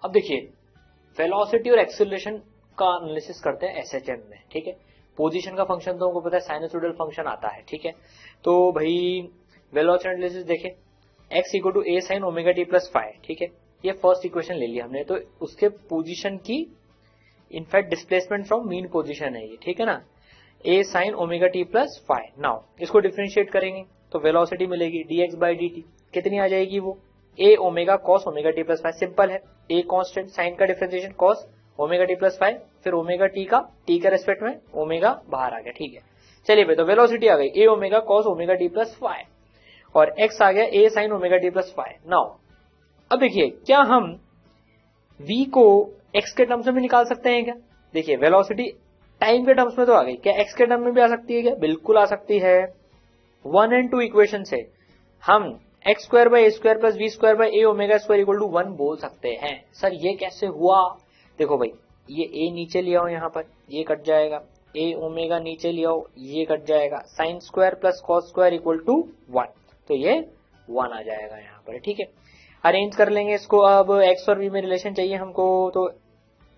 अब देखिए वेलोसिटी और एक्सेलरेशन का एनालिसिस करते हैं एसएचएम में, ठीक है। पोजीशन का फंक्शन तो हमको पता है, साइनसोइडल फंक्शन आता है, ठीक है। तो भाई वेलोसिटी एनालिसिस देखे, x equal to a sine omega T plus five, ठीक है। ये फर्स्ट इक्वेशन ले लिया हमने, तो उसके पोजीशन की in fact displacement from mean position है ये, ठीक है ना, A sine omega T plus five. Now इसको डिफरेंशिएट करेंगे तो वेलोसिटी मिलेगी dx बाई dt, कितनी आ जाएगी वो, A omega cos omega T plus five. Simple है, ए कांस्टेंट, साइन का differentiation cos omega T plus five, फिर ओमेगा टी का टी के रेस्पेक्ट में ओमेगा बाहर आ गया, ठीक है। चलिए भाई, तो वेलोसिटी आ गई A omega cos omega T plus five और एक्स आ गया A sine omega T plus five. Now अब देखिए, क्या हम v को x के टर्म्स में भी निकाल सकते हैं क्या? देखिए वेलोसिटी टाइम के टर्म्स में तो आ गई, क्या x के टर्म में भी आ सकती है क्या? बिल्कुल आ सकती है। 1 और 2 इक्वेशन से हम x square by a square plus v square by a omega square equal to 1 बोल सकते हैं। सर ये कैसे हुआ? देखो भाई, ये ए नीचे ले आओ, यहाँ पर ये कट जाएगा, ए ओमेगा नीचे ले आओ, ये कट जाएगा, sine square plus cos square equal to 1, तो ये 1 आ जाएगा यहाँ पर, ठीक है। अरेंज कर लेंगे इसको। अब एक्स और वी में रिलेशन चाहिए हमको, तो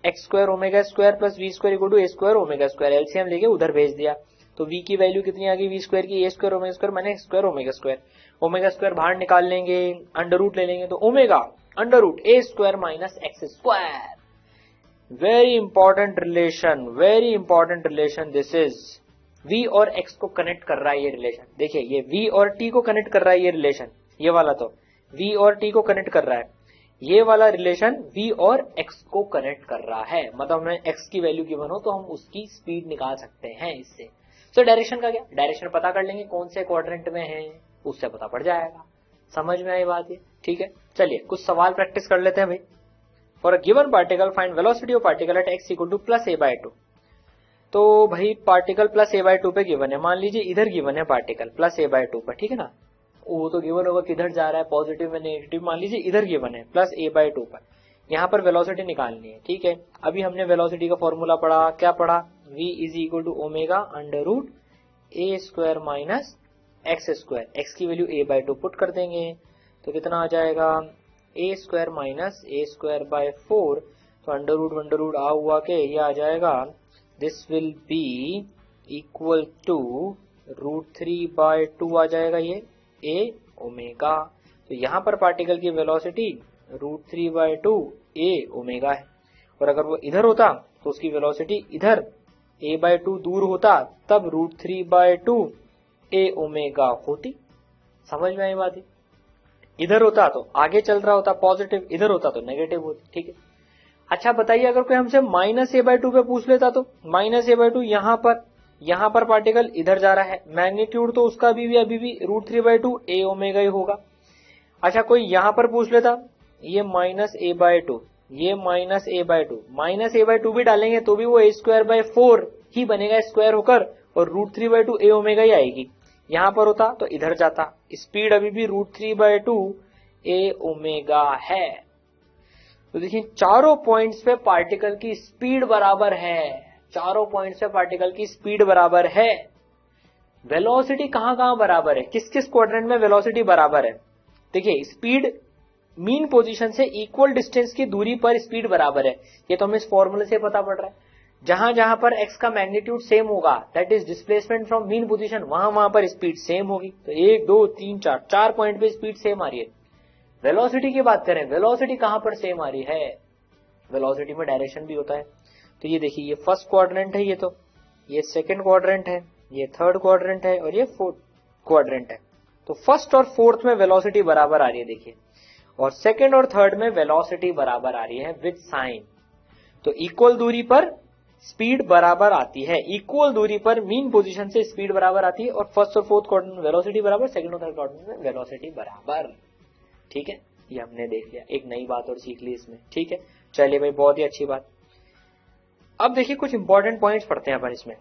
x square omega square plus v square equal to a square omega square, LCM लेके उधर भेज दिया, तो v की वैल्यू कितनी आ गई, वी स्क्वायर की ए स्क्वायर ओमेगा स्क्वायर माने x square omega square. Omega square बाहर निकाल लेंगे, अंडर रूट ले लेंगे, तो omega under root A square minus x square. Very important relation, very important relation this is. v और x को कनेक्ट कर रहा है ये रिलेशन। देखिए ये v और t को कनेक्ट कर रहा है ये रिलेशन, ये वाला तो v और t को कनेक्ट कर रहा है, ये वाला रिलेशन v और x को कनेक्ट कर रहा है। मतलब हमें x की वैल्यू गिवन हो तो हम उसकी स्पीड निकाल सकते हैं इससे। तो डायरेक्शन का क्या, डायरेक्शन पता कर लेंगे कौन से क्वाड्रेंट में है, उससे पता पड़ जाएगा। समझ में आई बात ये, ठीक है। चलिए कुछ सवाल प्रैक्टिस कर लेते हैं भाई। For a given particle find velocity of particle at x equal to plus a by 2। तो भाई पार्टिकल प्लस ए बाय 2 पे गिवन है, मान लीजिए इधर गिवन है पार्टिकल प्लस ए बाय 2 पर, ठीक है ना। वो तो गिवन होगा किधर जा रहा है, पॉजिटिव में नेगेटिव, मान लीजिए इधर गिवन है प्लस ए बाय 2 पर। यहाँ पर वेलोसिटी निकालनी है, ठीक है। अभी हमने वेलोसिटी का फॉर्मूला पढ़ा, क्या पढ़ा, v is equal to omega under root A square minus x square, X की वैल्यू ए बाय 2 पुट कर देंगे तो कितना आ जाएगा, A square minus A square by 4, तो अंडर रूट आ हुआ के ये आ जाएगा, this will be equal to root 3 by 2 आ जाएगा ये ए ओमेगा। तो यहाँ पर पार्टिकल की velocity root 3 by 2 a omega है, और अगर वो इधर होता तो उसकी वेलोसिटी इधर a बाय 2 दूर होता, तब रूट 3 बाय 2 ए ओमेगा होती। समझ में आई बात? इधर होता तो आगे चल रहा होता पॉजिटिव, इधर होता तो नेगेटिव होती, ठीक है। अच्छा बताइए, अगर कोई हमसे माइनस ए बाय 2 पे पूछ लेता तो माइनस ए बाय 2 यहाँ पर पार्टिकल इधर जा रहा है, मैग्नीट्यूड तो उसका अभी भी रूट 3 बाय 2 ए ओमेगा ही होगा। अच्छा कोई यहाँ पर पूछ लेता, ये माइनस ए बाय 2, ये minus A by 2, minus A by 2 भी डालेंगे तो भी वो ए स्क्वायर बाय 4 ही बनेगा स्क्वायर होकर, और रूट 3 बाय 2 ए ओमेगा ही आएगी। यहाँ पर होता तो इधर जाता, स्पीड अभी भी रूट 3 बाय 2 ए ओमेगा है। तो देखिए चारों पॉइंट्स पे पार्टिकल की स्पीड बराबर है, चारों पॉइंट्स पे पार्टिकल की स्पीड बराबर है। वेलोसिटी कहां कहां बराबर है, किस किस क्वाड्रेंट में वेलोसिटी बराबर है? देखिए स्पीड मीन पोजीशन से इक्वल डिस्टेंस की दूरी पर स्पीड बराबर है, ये तो हमें इस फॉर्मूले से पता पड़ रहा है। जहां जहां पर x का मैग्नीट्यूड सेम होगा, that is displacement from mean position, वहां पर स्पीड सेम होगी। तो 1 2 3 4 पॉइंट पे स्पीड सेम आ रही है। वेलोसिटी की बात करें, वेलोसिटी कहां पर सेम आ रही है? वेलोसिटी में डायरेक्शन भी होता है। तो ये देखिए, ये फर्स्ट क्वाड्रेंट है, ये तो ये सेकंड क्वाड्रेंट है, ये थर्ड क्वाड्रेंट है, और ये फोर्थ क्वाड्रेंट है। तो फर्स्ट और फोर्थ में वेलोसिटी बराबर आ रही है देखिए, और सेकंड और थर्ड में वेलोसिटी बराबर आ रही है विद साइन। तो इक्वल दूरी पर स्पीड बराबर आती है, इक्वल दूरी पर मीन पोजीशन से स्पीड बराबर आती है, और फर्स्ट और फोर्थ क्वाड्रेंट में वेलोसिटी बराबर, सेकंड और थर्ड क्वाड्रेंट में वेलोसिटी बराबर। ठीक है, ये हमने देख लिया, एक नई बात और सीख ली इसमें। ठीक है, चलिए भाई, बहुत ही अच्छी बात। अब देखिए कुछ इंपॉर्टेंट पॉइंट्स पढ़ते हैं अपन इसमें।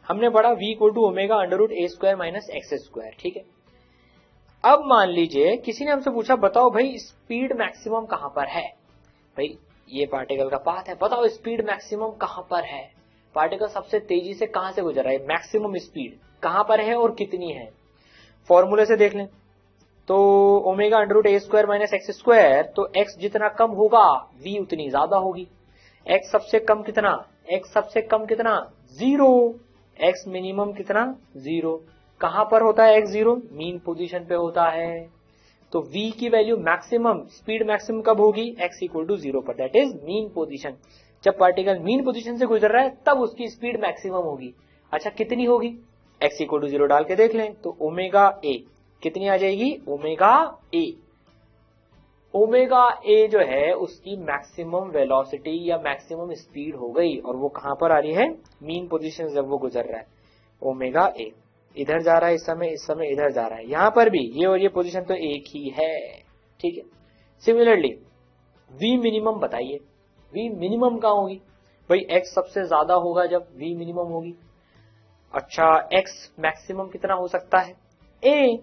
हमने पढ़ा v equal to omega under root A square minus x square, ठीक है। अब मान लीजिए किसी ने हमसे पूछा, बताओ भाई स्पीड मैक्सिमम कहां पर है? भाई ये पार्टिकल का पाथ है, बताओ स्पीड मैक्सिमम कहां पर है? पार्टिकल सबसे तेजी से कहां से गुजर रहा है, मैक्सिमम स्पीड कहां पर है और कितनी है? फॉर्मूले से देख लें, तो ओमेगा अंडर रूट ए स्क्वायर माइनस एक्स स्क्वायर, तो एक्स जितना कम होगा v उतनी ज्यादा होगी। एक्स सबसे कम कितना, एक्स सबसे कम कितना 0, एक्स मिनिमम कितना 0। कहां पर होता है एक्स 0, मीन पोजीशन पे होता है। तो v की वैल्यू मैक्सिमम, स्पीड मैक्सिमम कब होगी, x इक्वल टू 0 पर, दैट इज मीन पोजीशन। जब पार्टिकल मीन पोजीशन से गुजर रहा है तब उसकी स्पीड मैक्सिमम होगी। अच्छा कितनी होगी, x इक्वल टू 0 डाल के देख लें, तो ओमेगा ए कितनी आ जाएगी, ओमेगा ए। ओमेगा ए जो है उसकी मैक्सिमम वेलोसिटी या मैक्सिमम स्पीड हो गई, और वो कहां पर आ रही है, मीन पोजीशन जब वो गुजर रहा है। ओमेगा ए इधर जा रहा है, इस समय इधर जा रहा है, यहां पर भी ये और ये पोजीशन तो एक ही है, ठीक है। सिमिलरली v मिनिमम बताइए, v मिनिमम कहां होगी भाई, x सबसे ज्यादा होगा जब v मिनिमम होगी। अच्छा x मैक्सिमम कितना हो सकता है, a,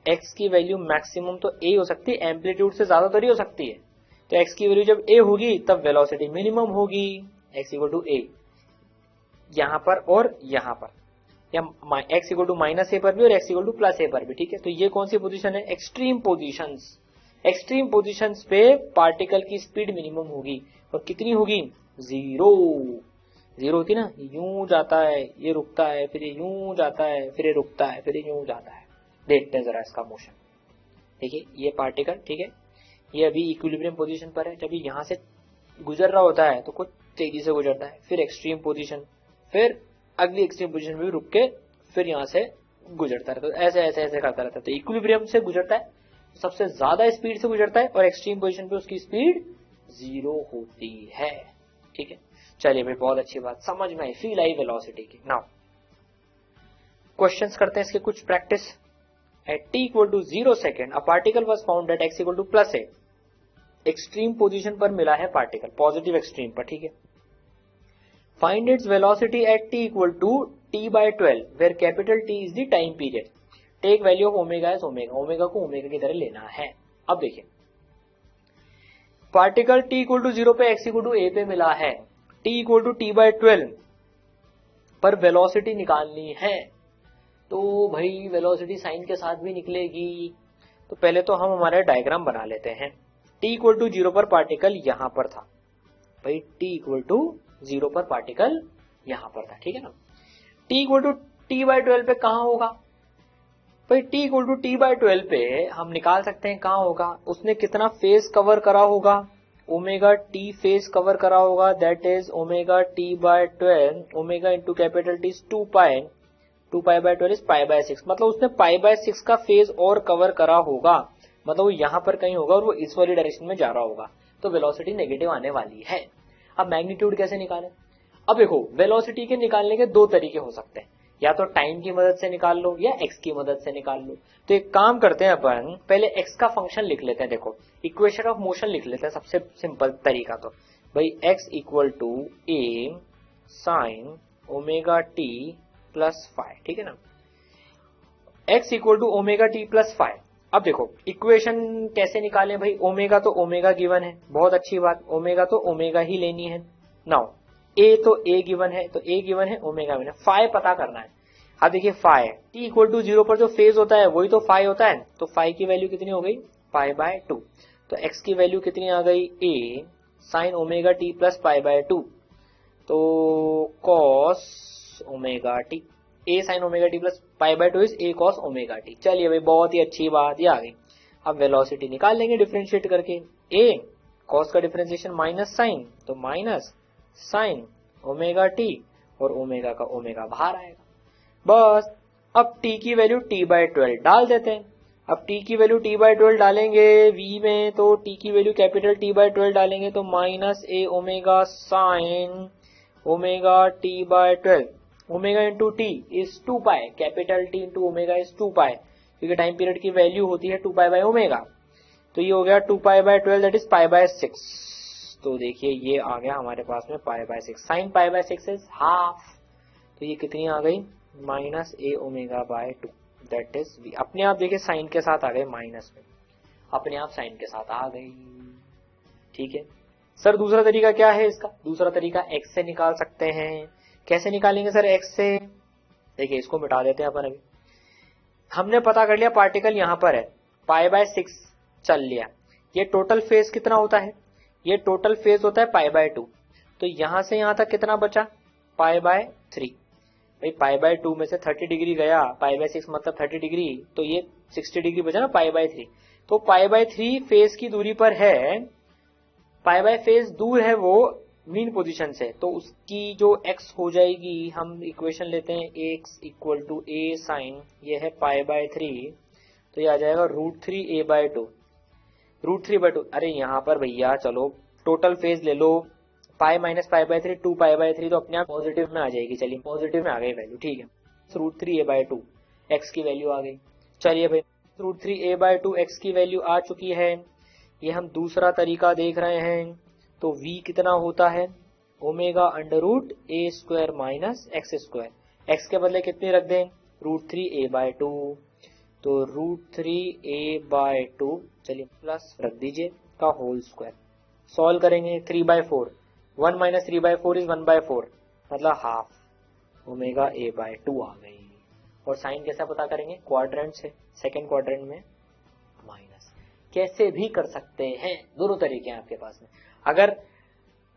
x की वैल्यू मैक्सिमम तो a हो सकती है, एम्पलीट्यूड से ज्यादा तो नहीं हो सकती है। तो x की वैल्यू जब a होगी तब वेलोसिटी मिनिमम होगी, x इक्वल टू a, यहां पर और यहां पर, या x इक्वल टू माइनस ए पर भी और x इक्वल टू प्लस ए पर भी, ठीक है। तो ये कौन सी पोजीशन है, एक्सट्रीम पोजीशंस। एक्सट्रीम पोजीशंस पे पार्टिकल की स्पीड मिनिमम होगी, और कितनी होगी, 0 होती ना, यूं जाता है, ये रुकता है, फिर ये यूं जाता है, फिर ये रुकता है, फिर ये यूं जाता है। देखते हैं जरा इसका मोशन, देखिए ये पार्टिकल, ठीक है, ये अभी इक्विलिब्रियम पोजीशन पर है। जब ये यहां से गुजर रहा होता है तो कुछ तेजी से गुजरता है, फिर एक्सट्रीम पोजीशन, फिर अगली एक्सट्रीम पोजीशन में रुक के फिर यहां से गुजरता रहता है, ऐसे ऐसे ऐसे करता रहता है। तो इक्विलिब्रियम से गुजरता है, सबसे ज्यादा स्पीड से गुजरता है, और एक्सट्रीम पोजीशन पे उसकी स्पीड 0 होती है, ठीक है। चलिए भाई बहुत अच्छी बात समझ में आई, फील आई वेलोसिटी की। नाउ क्वेश्चंस करते हैं इसके कुछ practice. At t equal to 0 second a particle was found at x equal to plus a, extreme position पर मिला है पार्टिकल, पॉजिटिव एक्सट्रीम पर, ठीक है। Find its velocity at t equal to t/12 where capital T is the time period. Take value of omega as omega, omega को omega की तरह लेना है। अब देखिए पार्टिकल t इक्वल टू 0 पे x इक्वल टू a पे मिला है, t इक्वल टू t/12 पर वेलोसिटी निकालनी है। तो भाई वेलोसिटी साइन के साथ भी निकलेगी, तो पहले तो हम हमारा डायग्राम बना लेते हैं। t इक्वल टू 0 पर पार्टिकल यहां पर था भाई, t इक्वल टू 0 पर पार्टिकल यहां पर था, ठीक है ना। t इक्वल टू t/12 पे कहां होगा भाई, t इक्वल टू t/12 पे हम निकाल सकते हैं कहां होगा, उसने कितना फेज कवर करा होगा, ओमेगा t फेज कवर करा होगा, that is omega t/12, omega into capital T is 2π/12 is π/6, मतलब उसने π/6 का फेज और कवर करा होगा, मतलब वो यहां पर कहीं होगा और वो इस वाली डायरेक्शन में जा रहा होगा, तो वेलोसिटी नेगेटिव आने वाली है। अब मैग्नीट्यूड कैसे निकालें, अब देखो वेलोसिटी के निकालने के दो तरीके हो सकते हैं, या तो टाइम की मदद से निकाल लो या x की मदद से निकाल लो। तो एक काम करते हैं अपन, पहले x का फंक्शन लिख लेते हैं, देखो इक्वेशन ऑफ मोशन लिख लेते हैं, सबसे सिंपल तरीका तो भाई x equal to a sine omega t plus five, ठीक है ना, x equal to omega t plus five. अब देखो इक्वेशन कैसे निकालें भाई, ओमेगा तो ओमेगा गिवन है, बहुत अच्छी बात, ओमेगा तो ओमेगा ही लेनी है। नाउ a तो a गिवन है, तो a गिवन है, ओमेगा गिवन है, फाइ पता करना है। अब देखिए फाइ t इक्वल टू 0 पर जो फेज होता है वही तो फाइ होता है, तो फाइ की वैल्यू कितनी हो गई, π/2। तो x की वैल्यू कितनी आ गई, a sine omega t plus π/2, तो cos omega t, a sine omega t plus π/2 is a cos omega t। चलिए भाई बहुत ही अच्छी बात ये आ गई। अब वेलोसिटी निकाल लेंगे डिफरेंशिएट करके, a cos का डिफरेंशिएशन माइनस साइन, तो माइनस साइन ओमेगा t, और ओमेगा का ओमेगा बाहर आएगा, बस। अब t की वैल्यू t/12 डाल देते हैं। अब t की वैल्यू t/12 डालेंगे v में, तो t की वैल्यू कैपिटल t/12 डालेंगे, तो minus a omega sine omega t/12, omega into t is 2π, capital T into omega is 2π, क्योंकि टाइम पीरियड की वैल्यू होती है 2π/ओमेगा, तो ये हो गया 2π/12 दैट इज π/6। तो देखिए ये आ गया हमारे पास में π/6, साइन π/6 इज हाफ, तो ये कितनी आ गई, माइनस a ओमेगा/2 दैट इज v। अपने आप देखिए साइन के साथ आ गए माइनस में, अपने आप साइन के साथ आ गई, ठीक है। सर दूसरा तरीका क्या है इसका, दूसरा तरीका x से निकाल सकते हैं। कैसे निकालेंगे सर x से, देखिए इसको मिटा देते हैं अपन। अभी हमने पता कर लिया पार्टिकल यहां पर है, π/6 चल लिया। ये टोटल फेज कितना होता है? ये टोटल फेज होता है π/2। तो यहां से यहां तक कितना बचा? π/3। भाई π/2 में से 30 डिग्री गया, π/6 मतलब 30 डिग्री, तो ये 60 डिग्री बचा ना π/3। तो π/3 फेज की दूरी पर है, π/फेज दूर है वो मीन पोजीशन से, तो उसकी जो x हो जाएगी, हम इक्वेशन लेते हैं x equal to a sine, ये है π/3, तो ये आ जाएगा √3a/2। √3/2। अरे यहाँ पर भैया चलो टोटल फेज ले लो, पाई माइनस π/3 2π/3, तो अपने आप पॉजिटिव में आ जाएगी। चलिए पॉजिटिव में आ गई वैल्यू, ठीक है। √3a/2 x की वैल्यू आ गई। चलिए भाई √3a/2 x की वैल्यू आ चुकी है। ये हम दूसरा तरीका देख रहे हैं, तो v कितना होता है? ω√a² minus x²। x के बदले कितनी रख दें? √3a/2, तो √3a/2, चलिए प्लस रख दीजिए का होल स्क्वायर। सॉल्व करेंगे 3/4, 1 माइनस 3/4 इज 1/4, मतलब हाफ। ω/a/2 आ गई। और साइन कैसा पता करेंगे? क्वाड्रेंट से, सेकेंड क्वाड्रेंट में माइनस। कैसे भी कर सकते हैं, दोनों तरीके हैं आपके पास में। अगर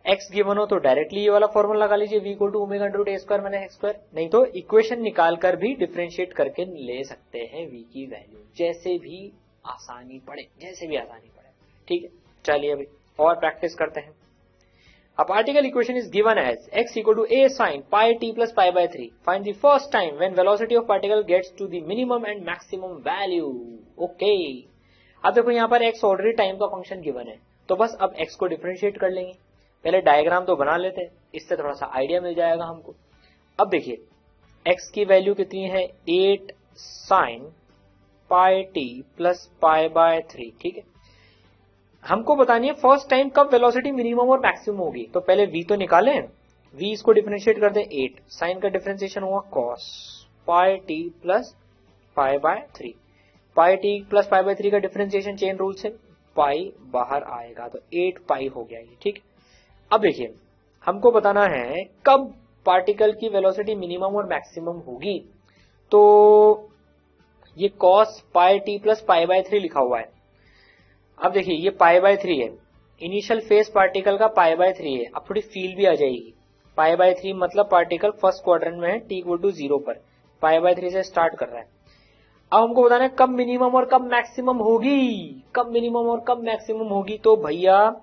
x गिवन हो तो डायरेक्टली ये वाला फॉर्मूला लगा लीजिए, v equal to ω√a² minus x², नहीं तो इक्वेशन निकाल कर भी डिफरेंशिएट करके ले सकते हैं v की वैल्यू, जैसे भी आसानी पड़े, जैसे भी आसानी पड़े, ठीक है। चलिए अभी और प्रैक्टिस करते हैं। A particle equation is given as x equal to a sin pi t plus pi/3. Find the first time when velocity of particle gets to the minimum and maximum value. Okay. अब देखो यहाँ पर x ordinary time का function given है, तो बस अब x को डिफरेंशिएट कर लेंगे। पहले डायग्राम तो बना लेते हैं, इससे थोड़ा सा आइडिया मिल जाएगा हमको। अब देखिए x की वैल्यू कितनी है? 8 sin pi t plus pi/3, ठीक है। हमको बतानी है फर्स्ट टाइम कब वेलोसिटी मिनिमम और मैक्सिमम होगी। तो पहले v तो निकालें, v इसको डिफरेंशिएट कर दें। 8 साइन का डिफरेंशिएशन हुआ cos पाई t प्लस pi/3। पाई t प्लस pi/3 का डिफरेंशिएशन चेन रूल से पाई बाहर आएगा, तो 8 पाई हो गया ये, ठीक। अब देखिए हमको बताना है कब पार्टिकल की वेलोसिटी मिनिमम और मैक्सिमम होगी। तो ये cos पाई t प्लस pi/3 लिखा हुआ है। अब देखिए ये pi/3 है, इनिशियल फेज पार्टिकल का pi/3 है। अब थोड़ी फील भी आ जाएगी। pi/3 मतलब पार्टिकल फर्स्ट क्वाड्रेंट में है, t इक्वल टू 0 पर, pi/3 से स्टार्ट कर रहा है। अब हमको बताना है कब मिनिमम और कब मैक्सिमम होगी। कब मिनिमम और कब मैक्सिमम होगी? तो भैया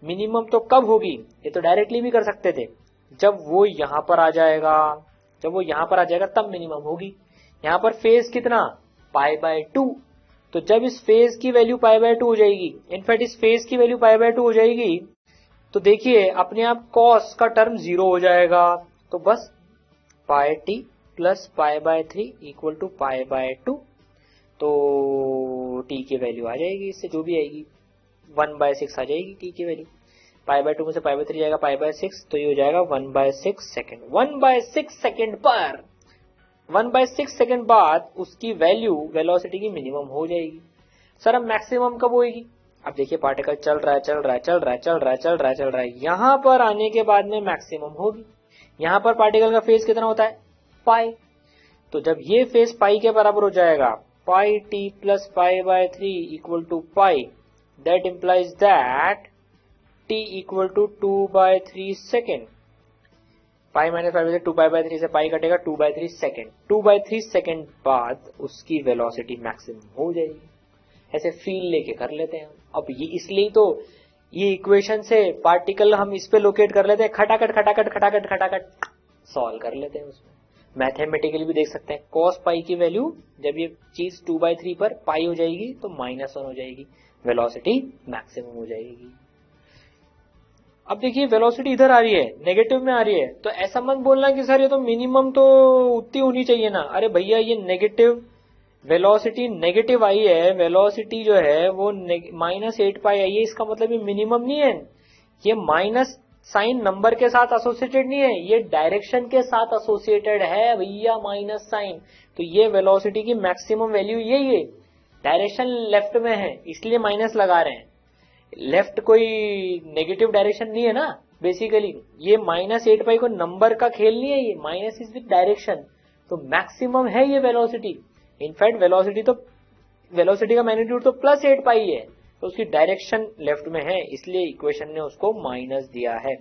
मिनिमम तो कब होगी, ये तो डायरेक्टली भी कर सकते थे, जब वो यहां पर आ जाएगा, जब वो यहां पर आ जाएगा तब मिनिमम होगी। यहां पर फेज कितना? π/2, तो जब इस फेज की वैल्यू π/2 हो जाएगी, इनफैक्ट इस फेज की वैल्यू π/2 हो जाएगी, तो देखिए अपने आप cos का टर्म 0 हो जाएगा। तो बस pi t plus pi/3 equal to π/2, तो t की वैल्यू आ जाएगी, इससे जो भी आएगी 1/6 आ जाएगी t की वैल्यू। π/2 में से π/3 जाएगा π/6, तो ये हो जाएगा 1/6 सेकेंड। 1/6 सेकेंड पर 1/6 सेकेंड बाद उसकी वैल्यू वेलोसिटी की मिनिमम हो जाएगी। सर अब मैक्सिमम कब होगी? अब देखिए पार्टिकल चल रहा है, चल रहा है, चल रहा है, चल रहा है, चल रहा है, चल रहा है, यहां पर आने के बाद में मैक्सिमम होगी। यहां पर पार्टिकल का फेज कितना होता है? पाई। तो जब ये फेज पाई के बराबर हो जाएगा, pi t plus pi/3 equal to pi, that implies that t equal to 2/3 second. Pi minus pi से 2π/3 से पाई कटेगा, 2/3 सेकेंड। 2/3 सेकेंड बाद उसकी वेलोसिटी मैक्सिमम हो जाएगी। ऐसे फील लेके कर लेते हैं। अब ये इसलिए तो ये इक्वेशन से पार्टिकल हम इस पे लोकेट कर लेते हैं, खटाखट खटाखट खटाखट खटाखट सॉल्व कर लेते हैं। उसमें मैथमेटिकली भी देख सकते हैं, cos पाई की वैल्यू जब ये चीज 2/3 पर पाई हो जाएगी तो -1 हो जाएगी, वेलोसिटी मैक्सिमम हो जाएगी। अब देखिए वेलोसिटी इधर आ रही है, नेगेटिव में आ रही है, तो ऐसा मत बोलना कि सर ये तो मिनिमम तो उतनी होनी चाहिए ना। अरे भैया ये नेगेटिव वेलोसिटी नेगेटिव आई है, वेलोसिटी जो है वो -8 पाई आई है, इसका मतलब ये मिनिमम नहीं है। ये माइनस साइन नंबर के साथ एसोसिएटेड नहीं है, ये डायरेक्शन के साथ एसोसिएटेड है भैया, माइनस साइन। तो ये वेलोसिटी की मैक्सिमम वैल्यू यही है, डायरेक्शन लेफ्ट में है इसलिए माइनस लगा रहे हैं। लेफ्ट कोई नेगेटिव डायरेक्शन नहीं है ना बेसिकली। ये -8 पाई को नंबर का खेल नहीं है, ये माइनस इज विद डायरेक्शन, तो मैक्सिमम है ये वेलोसिटी। इनफैक्ट वेलोसिटी तो वेलोसिटी का मैग्नीट्यूड तो +8 है, तो उसकी डायरेक्शन लेफ्ट में है, इसलिए इक्वेशन ने उसको माइनस दिया है।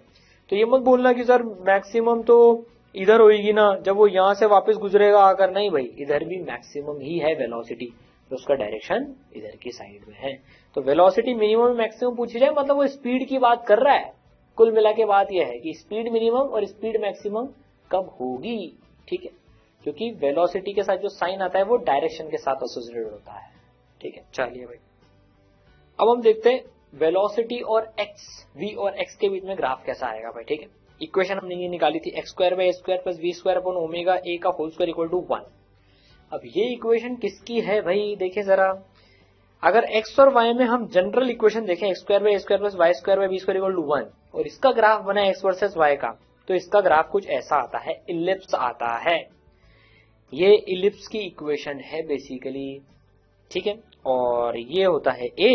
तो ये मत बोलना कि सर मैक्सिमम तो इधर होगी ना, जब वो यहां से वापस गुजरेगा आकर, नहीं भाई, इधर भी मैक्सिमम ही है वेलोसिटी, तो उसका डायरेक्शन इधर की साइड में है। तो वेलोसिटी मिनिमम मैक्सिमम पूछी जाए मतलब वो स्पीड की बात कर रहा है। कुल मिला के बात यह है कि स्पीड मिनिमम और स्पीड मैक्सिमम कब होगी, ठीक है, क्योंकि वेलोसिटी के साथ जो साइन आता है वो डायरेक्शन के साथ एसोसिएटेड होता है, ठीक है। चलिए भाई, अब हम देखते हैं वेलोसिटी और एक्स, वी और एक्स के बीच में ग्राफ कैसा आएगा भाई, ठीक है। इक्वेशन हमने ये निकाली थी x² + v² upon omega a का होल स्क्वायर इक्वल टू 1। अब ये इक्वेशन किसकी है भाई, देखिए जरा, अगर x और y में हम जनरल इक्वेशन देखें x² + y² + v² equal to 1 और इसका ग्राफ बना x वर्सेस y का, तो इसका ग्राफ कुछ ऐसा आता है, इलिप्स आता है। ये इलिप्स की इक्वेशन है बेसिकली, ठीक है, और ये होता है a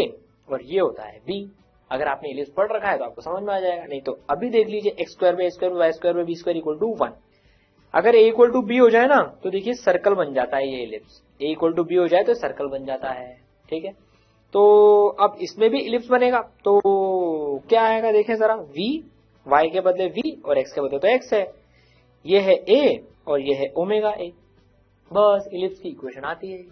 और ये होता है b। अगर आपने इलिप्स पढ़ रखा है तो आपको समझ में आ जाएगा, नहीं तो अभी देख लीजिए x² + a² + y² + b² equal to 1। अगर a इक्वल टू b हो जाए ना तो देखिए सर्कल बन जाता है ये ellipse, a equal to b हो जाए तो सर्कल बन जाता है, ठीक है। तो अब इसमें भी इलिप्स बनेगा, तो क्या आएगा देखें जरा, v, y के बदले v और x के बदले तो x है, ये है a और ये है ओमेगा a, बस इलिप्स की इक्वेशन आती है।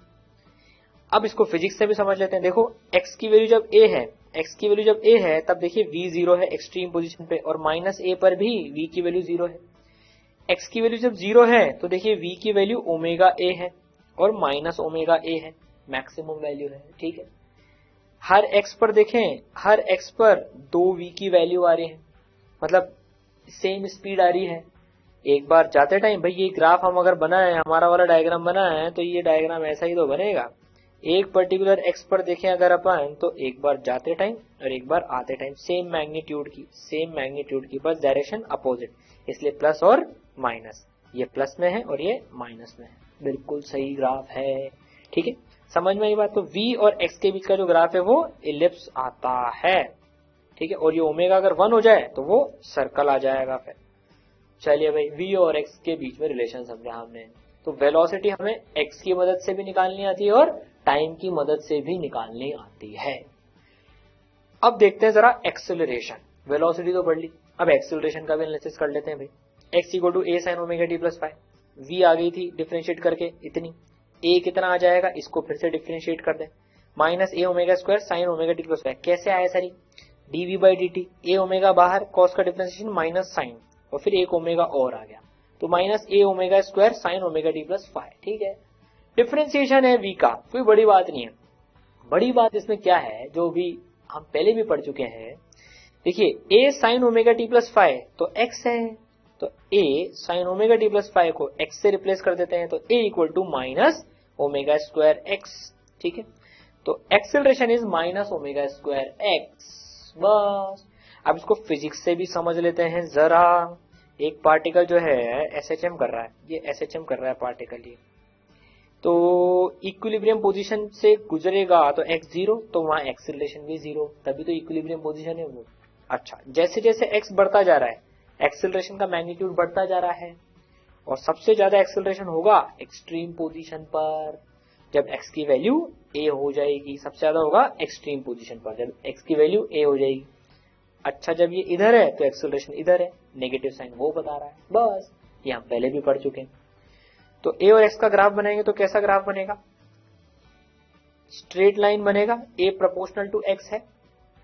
अब इसको फिजिक्स से भी समझ लेते हैं। देखो x की वैल्यू जब a है, x की वैल्यू जब a है तब देखिए v 0 है एक्सट्रीम पोजीशन पे, और -a पर भी v की वैल्यू 0 है। x की वैल्यू जब 0 है तो देखिए v की वैल्यू ओमेगा a है और माइनस ओमेगा a है, मैक्सिमम वैल्यू है, ठीक है। हर x पर देखें, हर x पर 2v की वैल्यू आ रही है, मतलब सेम स्पीड आ रही है। एक बार जाते टाइम भाई ये ग्राफ हम अगर बनाए, हमारा वाला डायग्राम बना है, तो ये डायग्राम ऐसा ही तो बनेगा। एक पर्टिकुलर x पर देखें अगर अपन, तो एक बार जाते टाइम और एक बार आते टाइम सेम मैग्नीट्यूड की, बस डायरेक्शन अपोजिट, इसलिए प्लस और माइनस, ये प्लस में है और ये माइनस में है, बिल्कुल सही ग्राफ है, ठीक है। समझ में आई बात। तो v और x के बीच का जो ग्राफ है वो इलिप्स आता है, ठीक है, और ये ओमेगा अगर 1 हो जाए तो वो सर्कल आ जाएगा फिर। चलिए भाई, v और x के बीच में रिलेशन समझा हमने। तो वेलोसिटी हमें x की मदद से भी निकालनी आती है और टाइम की मदद से भी निकालनी आती है। अब देखते हैं जरा एक्सेलरेशन। वेलोसिटी तो पढ़ ली, अब एक्सेलरेशन का भी एनालिसिस कर लेते हैं भाई। x = a sin omega t + 5, v आ गई थी डिफरेंशिएट करके इतनी, a कितना आ जाएगा, इसको फिर से डिफरेंशिएट कर दें, -a ओमेगा² sin ओमेगा t + 5, कैसे आया सर, dv/dt, a ओमेगा बाहर, कॉस का डिफरेंशिएशन माइनस साइन और फिर एक ओमेगा और आ गया, तो -a ओमेगा² sin ओमेगा t + 5, ठीक है। डिफरेंशिएशन है v का, कोई बड़ी बात नहीं है। बड़ी बात इसमें क्या है, जो भी हम पहले भी पढ़ चुके हैं, देखिए a sin ओमेगा t + 5 तो x है, तो a sin ओमेगा t + 5 को x से रिप्लेस कर देते हैं, तो a = -ओमेगा²x, ठीक है। तो एक्सेलरेशन इज -ओमेगा²x, बस। अब इसको फिजिक्स से भी समझ लेते हैं जरा। एक पार्टिकल जो है SHM कर रहा है, ये SHM कर रहा है पार्टिकल, ये तो इक्विलिब्रियम पोजीशन से गुजरेगा तो x 0, तो वहां एक्सेलरेशन भी 0, तभी तो इक्विलिब्रियम पोजीशन है वो। अच्छा, जैसे जैसे x बढ़ता जा रहा है एक्सेलरेशन का मैग्नीट्यूड बढ़ता जा रहा है, और सबसे ज्यादा एक्सेलरेशन होगा एक्सट्रीम पोजीशन पर, जब x की वैल्यू a हो जाएगी, सबसे ज्यादा होगा एक्सट्रीम पोजीशन पर जब x की वैल्यू a हो जाएगी। अच्छा, जब ये इधर है तो एक्सेलरेशन इधर है, नेगेटिव साइन वो बता रहा है, बस। ये हम पहले भी पढ़ चुके हैं। तो a और x का ग्राफ बनाएंगे तो कैसा ग्राफ बनेगा, स्ट्रेट लाइन बनेगा, a प्रोपोर्शनल टू x है,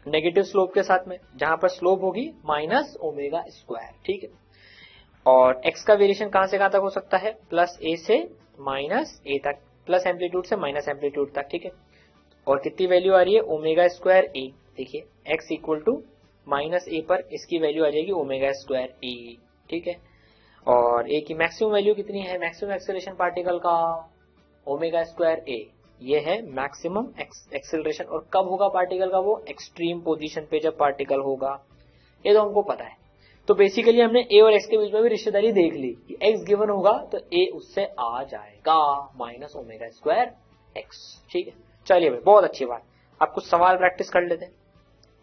नेगेटिव स्लोप के साथ में, जहां पर स्लोप होगी -ओमेगा², ठीक है। और x का वेरिएशन कहां से कहां तक हो सकता है, +a से -a तक, प्लस एम्पलीट्यूड से माइनस एम्पलीट्यूड तक, ठीक है। और कितनी वैल्यू आ रही है, ओमेगा² देखिए x = -a पर इसकी वैल्यू आ जाएगी ओमेगा², ठीक है। और a की मैक्सिमम वैल्यू कितनी है, मैक्सिमम एक्सेलरेशन पार्टिकल का ओमेगा², ये है मैक्सिमम एक्सेलरेशन। और कब होगा पार्टिकल का, वो एक्सट्रीम पोजीशन पे जब पार्टिकल होगा, ये तो हमको पता है। तो बेसिकली हमने a और x के बीच में भी रिश्तेदारी देख ली कि x गिवन होगा तो a उससे आ जाएगा -ओमेगा²x, ठीक है। चलिए भाई, बहुत अच्छी बात। अब कुछ सवाल प्रैक्टिस कर लेते हैं।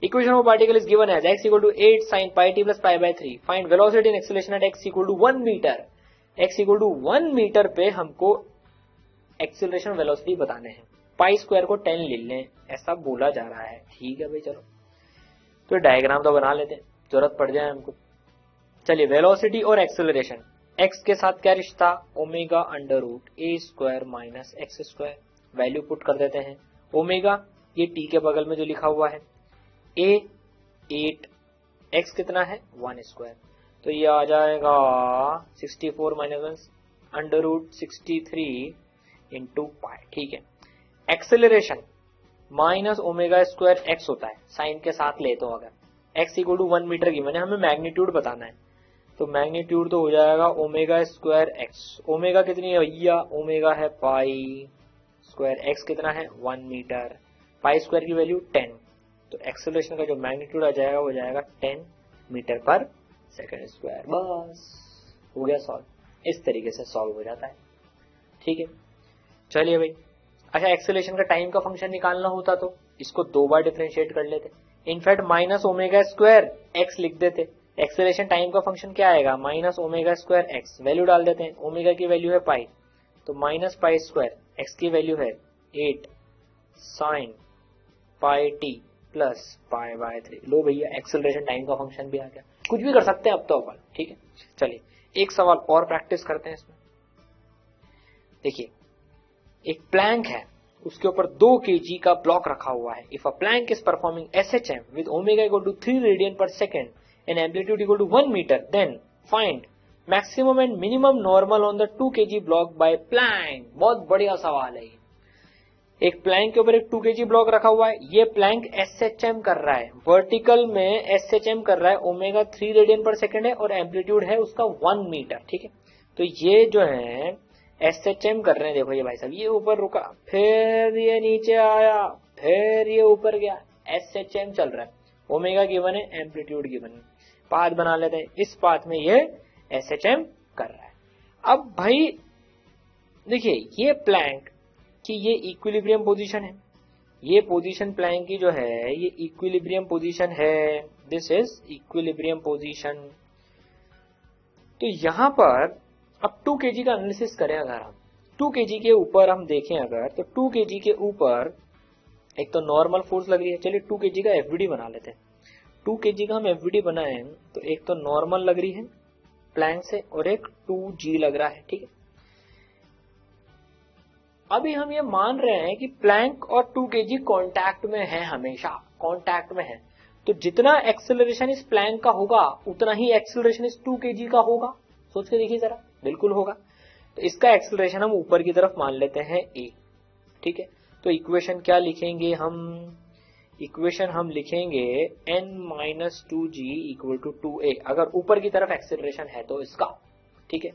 Equation of particle is given as x = 8 sin pi t + pi/3, find velocity and acceleration at x = 1 metre. x = 1 metre पे हमको एक्सेलरेशन वेलोसिटी बताने हैं, पाई स्क्वायर को 10 ले लें, ऐसा बोला जा रहा है। ठीक है भाई, चलो तो डायग्राम तो बना लेते हैं, जरूरत पड़ जाए हमको। चलिए, वेलोसिटी और एक्सेलरेशन, एक्स के साथ क्या रिश्ता, ओमेगा अंडर रूट ए square minus x square. Value put कर देते हैं। ओमेगा ये टी के बगल में जो लिखा हुआ है, ए 8, एक्स कितना है 1 स्क्वायर, तो ये आ जाएगा 64 minus 1 under root 63 into pi. ठीक है, acceleration minus omega square x होता है, साइन के साथ ले तो अगर एक्स इक्वल टू 1 मीटर की, मैंने हमें मैग्नीट्यूड बताना है, तो मैग्नीट्यूड तो हो जाएगा ओमेगा स्क्वायर एक्स। ओमेगा कितनी है भैया, ओमेगा है पाई स्क्वायर, एक्स कितना है 1 मीटर, पाई स्क्वायर की वैल्यू 10, तो एक्सेलरेशन का जो मैग्नीट्यूड आ जाएगा वो जाएगा 10 मीटर पर सेकंड स्क्वायर। बस हो गया सॉल्व, इस तरीके से सॉल्व हो जाता है। ठीक है, चलिए भाई। अच्छा, एक्सेलरेशन का टाइम का फंक्शन निकालना होता तो इसको 2 बार डिफरेंशिएट कर लेते, in fact minus omega square x लिख देते। एक्सेलरेशन टाइम का फंक्शन क्या आएगा, minus omega square x, value डाल देते हैं, ओमेगा की वैल्यू है पाई, तो माइनस पाई स्क्वायर, एक्स की वैल्यू है 8 sine pi T plus pi by 3। लो भैया, एक्सेलरेशन टाइम का फंक्शन भी आ गया। कुछ भी कर सकते हैं अब तो अपन। ठीक है, चलिए एक सवाल और प्रैक्टिस करते हैं इसमें। देखिए, एक प्लैंक है, उसके ऊपर 2 kg का ब्लॉक रखा हुआ है। If a plank is performing SHM with omega equal to 3 radian per second and amplitude equal to 1 metre, then find maximum and minimum normal on the 2 kg block by plank. बहुत बढ़िया सवाल है ये। एक Planck के ऊपर एक 2 kg block रखा हुआ है, ये प्लैंक SHM कर रहा है, वर्टिकल में SHM कर रहा है, ओमेगा 3 रेडियन पर सेकेंड है और एम्पलीट्यूड है उसका 1 मीटर। ठीक है, तो ये जो है SHM कर रहे हैं। देखो ये भाई साहब, ये ऊपर रुका, फिर ये नीचे आया, फिर ये ऊपर गया, SHM चल रहा है। ओमेगा गिवन है, एम्पलीट्यूड गिवन है, पाथ बना लेते हैं। इस पाथ में ये SHM कर रहा है। अब भाई देखिए, ये प्लैंक की ये इक्विलिब्रियम पोजीशन है, ये पोजीशन प्लैंक की जो है ये इक्विलिब्रियम पोजीशन है, दिस इज इक्विलिब्रियम पोजीशन। तो यहां पर अब 2 kg का एनालिसिस करें, अगर हम 2 kg के ऊपर हम देखें अगर, तो 2 kg के ऊपर एक तो नॉर्मल फोर्स लग रही है। चलिए 2 kg का एफबीडी बना लेते हैं। 2 kg का हम एफबीडी बनाए तो एक तो नॉर्मल लग रही है प्लैंक से और एक 2g लग रहा है। ठीक है, अभी हम ये मान रहे हैं कि प्लैंक और 2 kg कांटेक्ट में है, हमेशा कांटेक्ट में है, तो जितना एक्सेलरेशन इस प्लैंक का होगा उतना ही एक्सेलरेशन इस 2 kg का होगा। सोच के देखिए जरा, बिल्कुल होगा। तो इसका एक्सेलरेशन हम ऊपर की तरफ मान लेते हैं a। ठीक है, तो इक्वेशन क्या लिखेंगे हम, इक्वेशन हम लिखेंगे n-2g इक्वल टू 2a, अगर ऊपर की तरफ एक्सेलरेशन है तो इसका। ठीक है,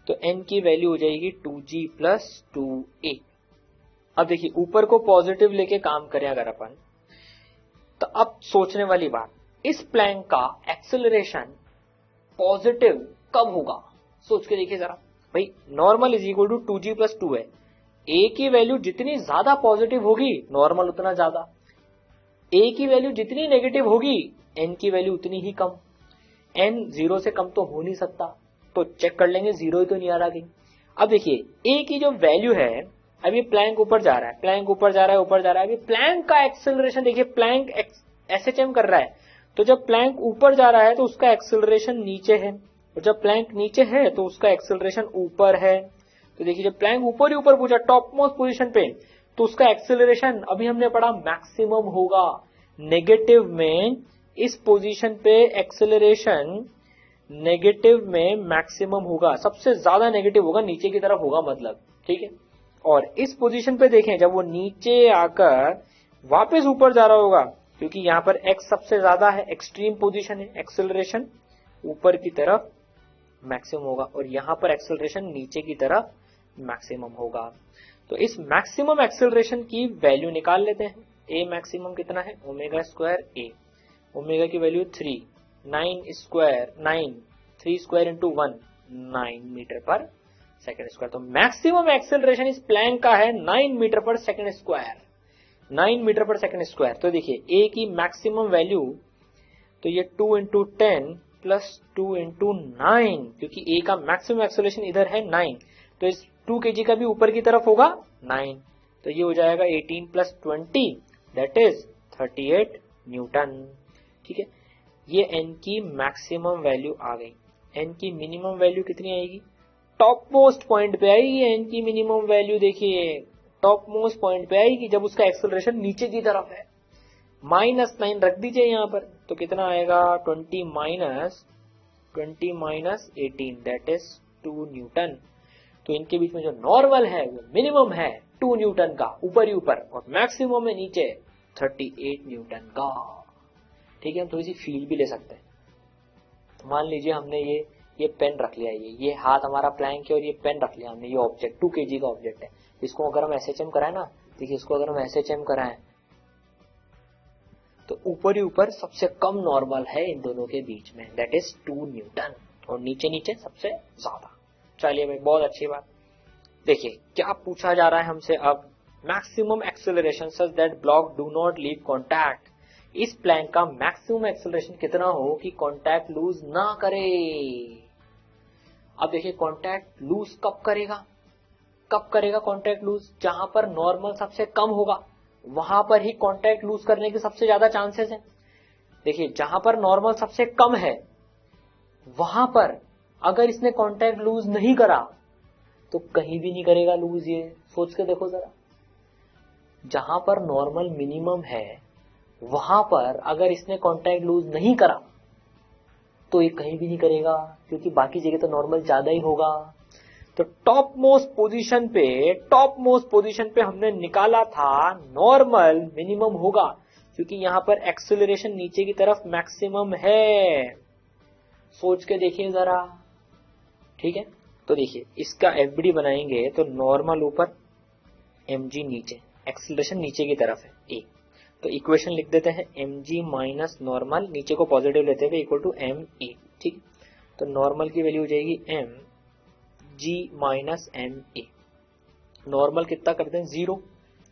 तो n की वैल्यू हो जाएगी 2g प्लस 2a। अब देखिए, ऊपर को पॉजिटिव लेके काम करें अगर अपन, तो अब सोचने वाली बात, इस प्लैंक का एक्सेलरेशन पॉजिटिव कब होगा, सोच के देखिए जरा भाई। Normal is equal to 2g plus 2a, a की वैल्यू जितनी ज्यादा पॉजिटिव होगी नॉर्मल उतना ज्यादा, a की वैल्यू जितनी नेगेटिव होगी n की वैल्यू उतनी ही कम। n 0 से कम तो हो नहीं सकता, तो चेक कर लेंगे, 0 ही तो नहीं आ रहा कहीं। अब देखिए, a की जो वैल्यू है, अभी प्लैंक ऊपर जा रहा है, प्लैंक ऊपर जा रहा है, ऊपर जा रहा है। अभी प्लैंक का एक्सेलरेशन देखिए, प्लैंक SHM कर रहा है, तो जब प्लैंक ऊपर जा रहा है तो उसका एक्सेलरेशन नीचे है, और जब प्लैंक नीचे है तो उसका एक्सेलरेशन ऊपर है। तो देखिए, जब प्लैंक ऊपर ही ऊपर पहुंचा टॉप मोस्ट पोजीशन पे, तो उसका एक्सेलरेशन अभी हमने पढ़ा मैक्सिमम होगा। नेगेटिव में इस पोजीशन पे एक्सेलरेशन नेगेटिव में मैक्सिमम होगा, सबसे ज्यादा नेगेटिव होगा, नीचे की तरफ होगा मतलब। ठीक है, और इस पोजीशन पे देखें, जब वो नीचे आकर वापस ऊपर जा रहा होगा, क्योंकि यहां पर x सबसे ज्यादा है, एक्सट्रीम पोजीशन है, एक्सेलरेशन ऊपर की तरफ मैक्सिमम होगा, और यहां पर एक्सेलरेशन नीचे की तरफ मैक्सिमम होगा। तो इस मैक्सिमम एक्सेलरेशन की वैल्यू निकाल लेते हैं। a मैक्सिमम कितना है, ओमेगा स्क्वायर a, ओमेगा की value 3, 9 square 9, 3 square into 1, 9 metre per second square. तो मैक्सिमम एक्सेलरेशन इस प्लैंक का है 9 metre per second square, 9 metre per second square. तो देखिए, a की मैक्सिमम वैल्यू, तो ये 2 इंटू 10 प्लस 2 इंटू 9, क्योंकि a का मैक्सिमम एक्सेलरेशन इधर है 9, तो इस 2 kg का भी ऊपर की तरफ होगा 9, तो ये हो जाएगा 18 प्लस 20 दैट इज 38 न्यूटन। ठीक है, ये एन की मैक्सिमम वैल्यू आ गई। एन की मिनिमम वैल्यू कितनी आएगी? टॉप मोस्ट पॉइंट पे आएगी एन की मिनिमम वैल्यू। देखिए टॉप मोस्ट पॉइंट पे आएगी जब उसका एक्सेलरेशन नीचे की तरफ है। -9 रख दीजिए यहाँ पर, तो कितना आएगा? 20 माइनस 18 दैट इज 2 न्यूटन। तो इनके बीच में जो नॉर्मल है वो मिनिमम है 2 न्यूटन का ऊपर ही ऊपर, और मैक्सिमम है नीचे 38 न्यूटन का। ठीक है, हम थोड़ी सी फील भी ले सकते हैं। तो मान लीजिए हमने ये पेन रख लिया, ये हाथ हमारा प्लैंक है और ये पेन रख लिया हमने। ये ऑब्जेक्ट 2 kg का ऑब्जेक्ट है। इसको अगर हम SHM कराएं ना, देखिए इसको अगर हम SHM कराएं तो ऊपर ही ऊपर सबसे कम नॉर्मल है इन दोनों के बीच में, दैट इज 2 न्यूटन, और नीचे नीचे सबसे ज्यादा। चलिए भाई, बहुत अच्छी बात। देखिए क्या पूछा जा रहा है हमसे अब, maximum acceleration such that block do not leave contact. इस प्लैंक का मैक्सिमम एक्सेलरेशन कितना हो कि कॉन्टैक्ट लूज ना करे। अब देखिए कॉन्टैक्ट लूज कब करेगा कॉन्टैक्ट लूज? जहां पर नॉर्मल सबसे कम होगा वहां पर ही कॉन्टैक्ट लूज करने के सबसे ज्यादा चांसेस हैं। देखिए जहां पर नॉर्मल सबसे कम है वहां पर अगर इसने कॉन्टैक्ट लूज नहीं करा तो कहीं भी नहीं करेगा लूज। ये सोच के देखो जरा, जहां पर नॉर्मल मिनिमम है वहां पर अगर इसने कॉन्टैक्ट लूज नहीं करा तो ये कहीं भी नहीं करेगा, क्योंकि बाकी जगह तो नॉर्मल ज्यादा ही होगा। तो टॉप मोस्ट पोजीशन पे हमने निकाला था नॉर्मल मिनिमम होगा, क्योंकि यहां पर एक्सेलरेशन नीचे की तरफ मैक्सिमम है। सोच के देखिए जरा। ठीक है, तो देखिए इसका एफबीडी बनाएंगे तो नॉर्मल ऊपर, mg नीचे, एक्सेलरेशन नीचे की तरफ है ए। तो इक्वेशन लिख देते हैं mg माइनस नॉर्मल, नीचे को पॉजिटिव लेते हुए, इक्वल टू ma। ठीक, तो नॉर्मल की वैल्यू हो जाएगी mg माइनस ma। नॉर्मल कितना कर दें? 0,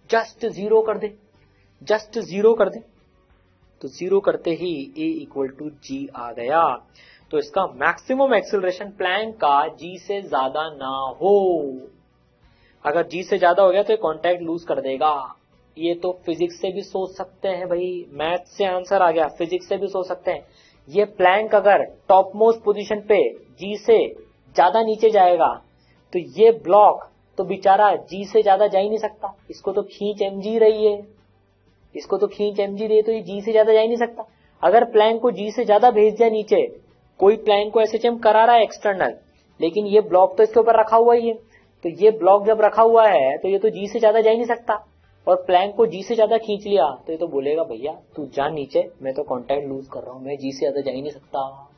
जस्ट 0 कर दे, जस्ट 0 कर दे। तो 0 करते ही a इक्वल टू g आ गया। तो इसका मैक्सिमम एक्सेलरेशन प्लैंक का g से ज्यादा ना हो। अगर g से ज्यादा हो गया तो ये कॉन्टैक्ट लूज कर देगा। ये तो फिजिक्स से भी सोच सकते हैं भाई, मैथ से आंसर आ गया, फिजिक्स से भी सोच सकते हैं। ये प्लैंक अगर टॉप मोस्ट पोजीशन पे g से ज्यादा नीचे जाएगा तो ये ब्लॉक तो बेचारा g से ज्यादा जा ही नहीं सकता। इसको तो खींच mg रही है, तो ये g से ज्यादा जा ही नहीं सकता। अगर प्लैंक को g से ज्यादा भेज दिया नीचे, कोई प्लैंक को SHM करा रहा है एक्सटर्नल, लेकिन ये ब्लॉक तो इसके ऊपर रखा हुआ ही है, तो ये ब्लॉक जब रखा हुआ है तो ये तो g से ज्यादा जा ही नहीं सकता। और प्लैंक को g से ज्यादा खींच लिया तो ये तो बोलेगा भैया तू जा नीचे, मैं तो कॉन्टैक्ट लूज कर रहा हूं, मैं g से ज्यादा जा ही नहीं सकता।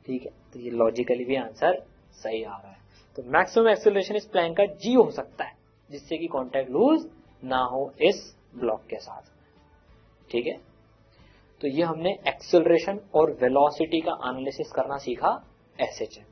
ठीक है, तो ये लॉजिकली भी आंसर सही आ रहा है। तो मैक्सिमम एक्सेलरेशन इस प्लैंक का g हो सकता है, जिससे कि कॉन्टैक्ट लूज ना हो इस ब्लॉक के साथ। ठीक है, तो ये हमने एक्सेलरेशन और वेलोसिटी का एनालिसिस करना सीखा SHM।